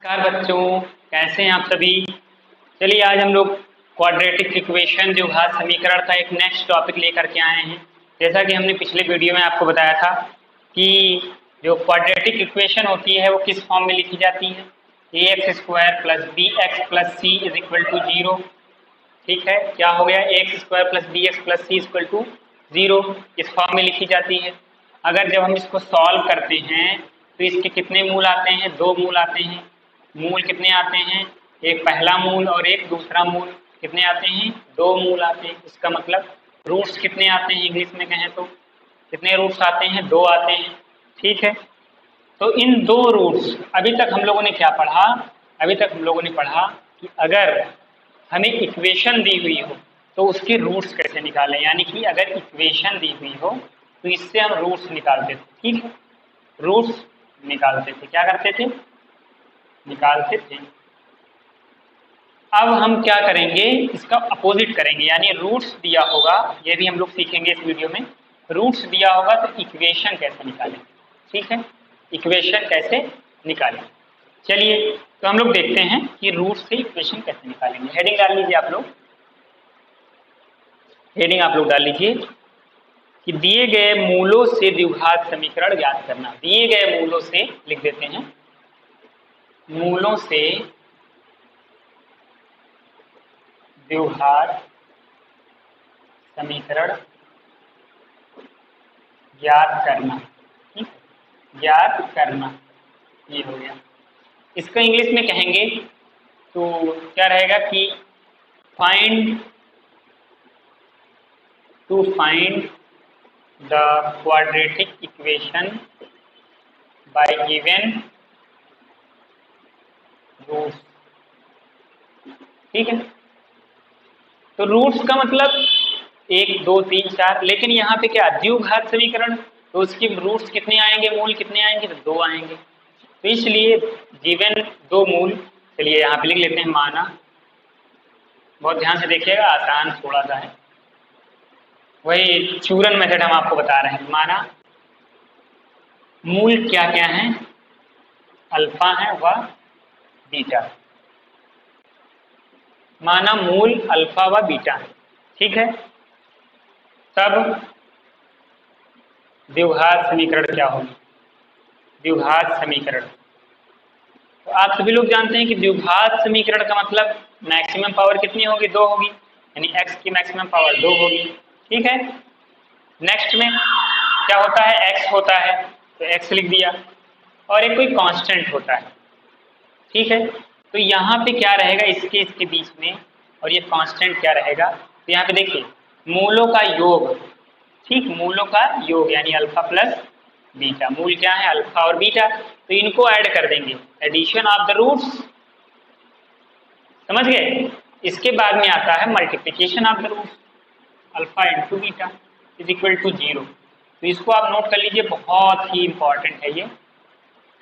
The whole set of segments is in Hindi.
नमस्कार बच्चों, कैसे हैं आप सभी। चलिए आज हम लोग क्वाड्रेटिक इक्वेशन द्विघात समीकरण का एक नेक्स्ट टॉपिक लेकर के आए हैं। जैसा कि हमने पिछले वीडियो में आपको बताया था कि जो क्वाड्रेटिक इक्वेशन होती है वो किस फॉर्म में लिखी जाती है, ax² + bx + c = 0। ठीक है, क्या हो गया, ax² + bx + c = 0 इस फॉर्म में लिखी जाती है। अगर जब हम इसको सॉल्व करते हैं तो इसके कितने मूल आते हैं, दो मूल आते हैं। मूल कितने आते हैं, एक पहला मूल और एक दूसरा मूल। कितने आते हैं, दो मूल आते हैं। इसका मतलब रूट्स कितने आते हैं, इंग्लिश में कहें तो कितने रूट्स आते हैं, दो आते हैं। ठीक है, तो इन दो रूट्स, अभी तक हम लोगों ने क्या पढ़ा, अभी तक हम लोगों ने पढ़ा कि अगर हमें इक्वेशन दी हुई हो तो उसके रूट्स कैसे निकालें। यानी कि अगर इक्वेशन दी हुई हो तो इससे हम रूट्स निकालते थे। ठीक है, रूट्स निकालते थे, क्या करते थे, निकालते थे। अब हम क्या करेंगे, इसका अपोजिट करेंगे। यानी रूट्स दिया होगा, ये भी हम लोग सीखेंगे इस वीडियो में। रूट्स दिया होगा तो इक्वेशन कैसे निकालें। ठीक है, इक्वेशन कैसे निकालें। चलिए तो हम लोग देखते हैं कि रूट से इक्वेशन कैसे निकालेंगे। हेडिंग डाल लीजिए आप लोग, हेडिंग आप लोग डाल लीजिए कि दिए गए मूलों से द्विघात समीकरण ज्ञात करना। दिए गए मूलों से लिख देते हैं, मूलों से द्विघात समीकरण ज्ञात करना। ठीक, ज्ञात करना, ये हो गया। इसको इंग्लिश में कहेंगे तो क्या रहेगा कि find the quadratic equation by given roots. ठीक है, तो रूट्स का मतलब 1 2 3 4, लेकिन यहाँ पे क्या द्विघात समीकरण, तो उसकी रूट्स कितने आएंगे, मूल कितने आएंगे, तो 2 आएंगे। तो इसलिए गिवन 2 मूल, चलिए यहाँ पे लिख लेते हैं माना। बहुत ध्यान से देखिएगा, आसान थोड़ा सा है, वही चूरन मेथड हम आपको बता रहे हैं। माना मूल क्या क्या है, अल्फा है व बीटा। माना मूल अल्फा व बीटा है। ठीक है, तब द्विघात समीकरण क्या होगी, द्विघात समीकरण। तो आप सभी लोग जानते हैं कि द्विघात समीकरण का मतलब मैक्सिमम पावर कितनी होगी, 2 होगी। यानी x की मैक्सिमम पावर 2 होगी। ठीक है, नेक्स्ट में क्या होता है, x होता है तो x लिख दिया, और एक कोई कांस्टेंट होता है। ठीक है, तो यहाँ पे क्या रहेगा, इसके बीच में, और ये कांस्टेंट क्या रहेगा, तो यहाँ पे देखिए मूलों का योग। ठीक, मूलों का योग यानी अल्फा प्लस बीटा। मूल क्या है, अल्फा और बीटा, तो इनको ऐड कर देंगे, एडिशन ऑफ द रूट्स। समझ गए। इसके बाद में आता है multiplication of the roots, alpha into beta = 0। तो इसको आप नोट कर लीजिए, बहुत ही इंपॉर्टेंट है ये।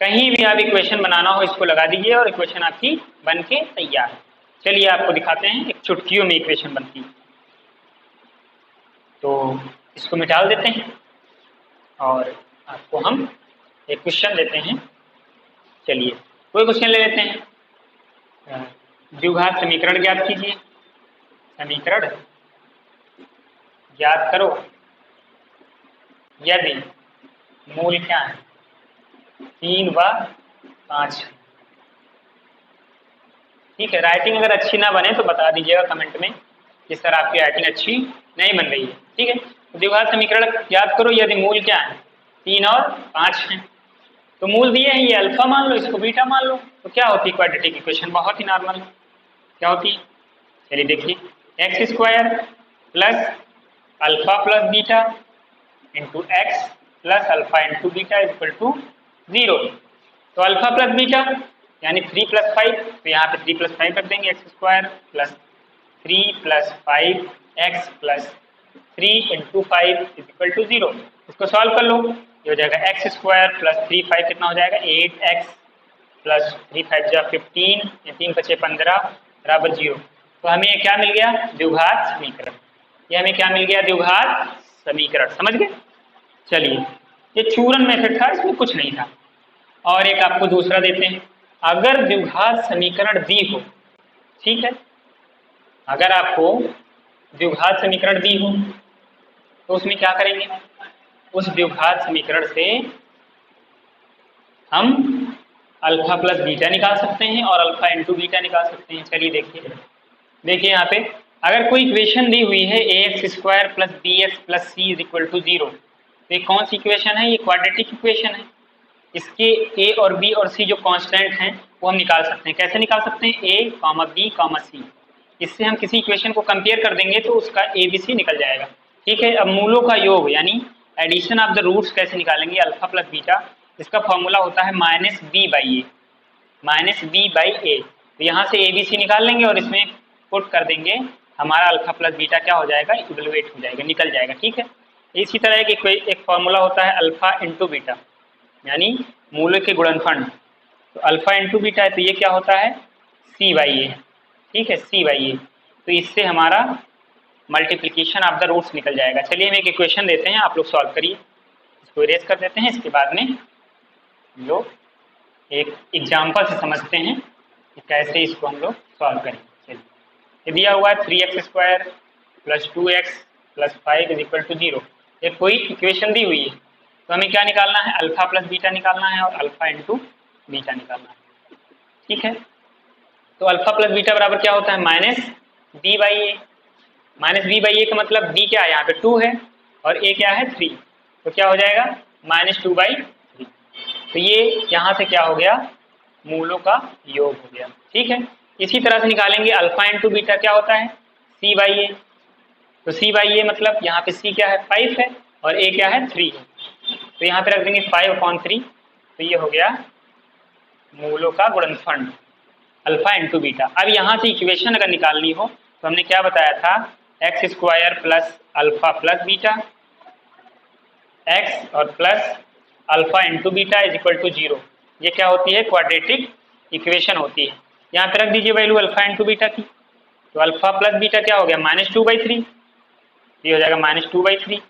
कहीं भी आप इक्वेशन बनाना हो इसको लगा दीजिए और इक्वेशन आपकी बन के तैयार है। चलिए आपको दिखाते हैं, एक चुटकियों में इक्वेशन बनती है। तो इसको मिटा देते हैं और आपको हम एक क्वेश्चन देते हैं। चलिए कोई क्वेश्चन ले लेते हैं। द्विघात समीकरण ज्ञात कीजिए। समीकरण ज्ञात करो यदि मूल क्या है, 3 व 5। ठीक है, राइटिंग अगर अच्छी ना बने तो बता दीजिएगा कमेंट में कि सर आपकी राइटिंग अच्छी नहीं बन रही है। ठीक है, तो द्विघात समीकरण याद करो यदि मूल क्या है, 3 और 5 है। तो मूल दिए हैं, ये अल्फा मान लो, इसको बीटा मान लो, तो क्या होती है क्वाड्रेटिक इक्वेशन, बहुत ही नॉर्मल। क्या होती है, चलिए देखिए, x² plus alpha plus beta into x plus alpha into beta = 0। तो अल्फा प्लस बीटा यानी 3 + 5, तो यहाँ पे 3 + 5 कर देंगे, x² प्लस 3 + 5x प्लस 3 × 5 = 0। इसको सॉल्व कर लो, ये हो जाएगा x² प्लस 3 5 कितना हो जाएगा, 8x प्लस 3 5 जा 15, 3 × 5 15 बराबर 0। तो हमें क्या मिल गया, द्विघात समीकरण। ये हमें क्या मिल गया, द्विघात समीकरण। समझ गए। चलिए, ये चूरन मेथड था, इसमें कुछ नहीं था। और एक आपको दूसरा देते हैं, अगर द्विघात समीकरण दी हो, ठीक है, अगर आपको द्विघात समीकरण दी हो तो उसमें क्या करेंगे, उस द्विघात समीकरण से हम अल्फा प्लस बीटा निकाल सकते हैं और अल्फा इंटू बीटा निकाल सकते हैं। चलिए देखिए यहाँ पे अगर कोई इक्वेशन दी हुई है ax² plus bx plus C is equal to 0, तो ये कौन सी इक्वेशन है, ये क्वाड्रेटिक इक्वेशन है। इसके a और b और c जो कांस्टेंट हैं वो हम निकाल सकते हैं। कैसे निकाल सकते हैं, a, b, c। इससे हम किसी इक्वेशन को कंपेयर कर देंगे तो उसका ABC निकल जाएगा। ठीक है, अब मूलों का योग यानी एडिशन ऑफ द रूट्स कैसे निकालेंगे, अल्फा प्लस बीटा, इसका फॉर्मूला होता है -b/a। तो यहाँ से ABC निकाल लेंगे और इसमें पुट कर देंगे, हमारा अल्फा प्लस बीटा क्या हो जाएगा, इवैल्यूएट हो जाएगा, निकल जाएगा। ठीक है, इसी तरह एक फॉर्मूला होता है अल्फा इंटू बीटा यानी मूलों के गुणनफल। तो अल्फा इंटू बीटा है तो ये क्या होता है, c/a। ठीक है, c/a। तो इससे हमारा मल्टीप्लिकेशन ऑफ द रूट्स निकल जाएगा। चलिए हम एक इक्वेशन देते हैं, आप लोग सॉल्व करिए। इसको इरेज कर देते हैं, इसके बाद में हम लोग एक एग्जाम्पल से समझते हैं कि कैसे इसको हम लोग सॉल्व करेंगे। चलिए, ये दिया हुआ है 3x² plus 2x plus 5 is equal to 0। एक कोई इक्वेशन दी हुई है तो हमें क्या निकालना है, अल्फा प्लस बीटा निकालना है और अल्फा इंटू बीटा निकालना है। ठीक है, तो अल्फा प्लस बीटा बराबर क्या होता है, -b/a। -b/a का मतलब b क्या है, यहाँ पे 2 है और a क्या है 3, तो क्या हो जाएगा -2/3। तो ये यहाँ से क्या हो गया, मूलों का योग हो गया। ठीक है, इसी तरह से निकालेंगे अल्फा इंटू बीटा क्या होता है, c/a। तो c/a मतलब यहाँ पे c क्या है 5 है और a क्या है 3 है, तो यहाँ पे रख देंगे 5/3। तो ये हो गया मूलों का गुणनफल अल्फा इंटू बीटा। अब यहाँ से इक्वेशन अगर निकालनी हो तो हमने क्या बताया था, x² plus alpha plus beta x और plus alpha into beta is equal to 0। ये क्या होती है, क्वाड्रेटिक इक्वेशन होती है। यहाँ पे रख दीजिए वैल्यू अल्फा इंटू बीटा की, तो अल्फा प्लस बीटा क्या हो गया, -2/3। ये हो जाएगा -2/3।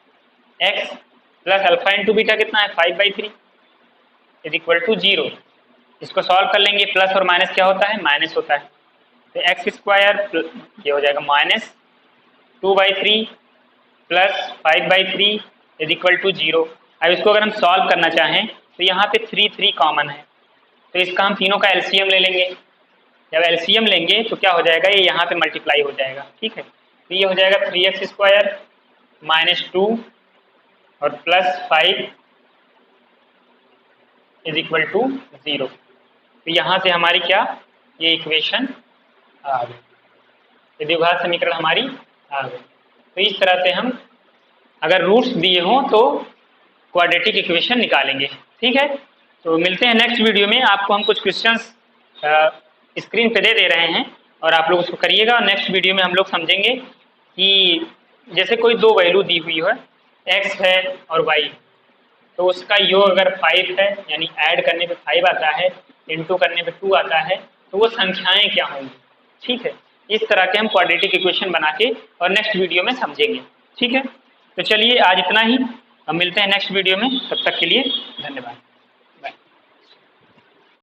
x plus alpha into beta कितना है 5/3 इज इक्वल टू 0। इसको सॉल्व कर लेंगे, प्लस और माइनस क्या होता है, माइनस होता है। तो x² ये हो जाएगा -2/3 प्लस 5/3 इज इक्वल टू 0। अब इसको अगर हम सॉल्व करना चाहें तो यहाँ पे 3 कॉमन है, तो इसका हम तीनों का एलसीएम ले लेंगे। जब एलसीएम लेंगे तो क्या हो जाएगा, ये यहाँ पे मल्टीप्लाई हो जाएगा। ठीक है, तो ये हो जाएगा 3x² -2 और प्लस 5 इज इक्वल टू 0। तो यहाँ से हमारी क्या, ये इक्वेशन आ गई, ये द्विघात समीकरण हमारी आ गई। तो इस तरह से हम अगर रूट्स दिए हों तो क्वाड्रेटिक इक्वेशन निकालेंगे। ठीक है, तो मिलते हैं नेक्स्ट वीडियो में। आपको हम कुछ क्वेश्चंस स्क्रीन पे दे रहे हैं और आप लोग उसको करिएगा। नेक्स्ट वीडियो में हम लोग समझेंगे कि जैसे कोई दो वैल्यू दी हुई है, x है और y, तो उसका योग अगर 5 है यानी ऐड करने पे 5 आता है, इंटू करने पे 2 आता है, तो वो संख्याएं क्या होंगी। ठीक है, इस तरह के हम क्वाड्रेटिक इक्वेशन बना के और नेक्स्ट वीडियो में समझेंगे। ठीक है, तो चलिए आज इतना ही, हम मिलते हैं नेक्स्ट वीडियो में, तब तक के लिए धन्यवाद।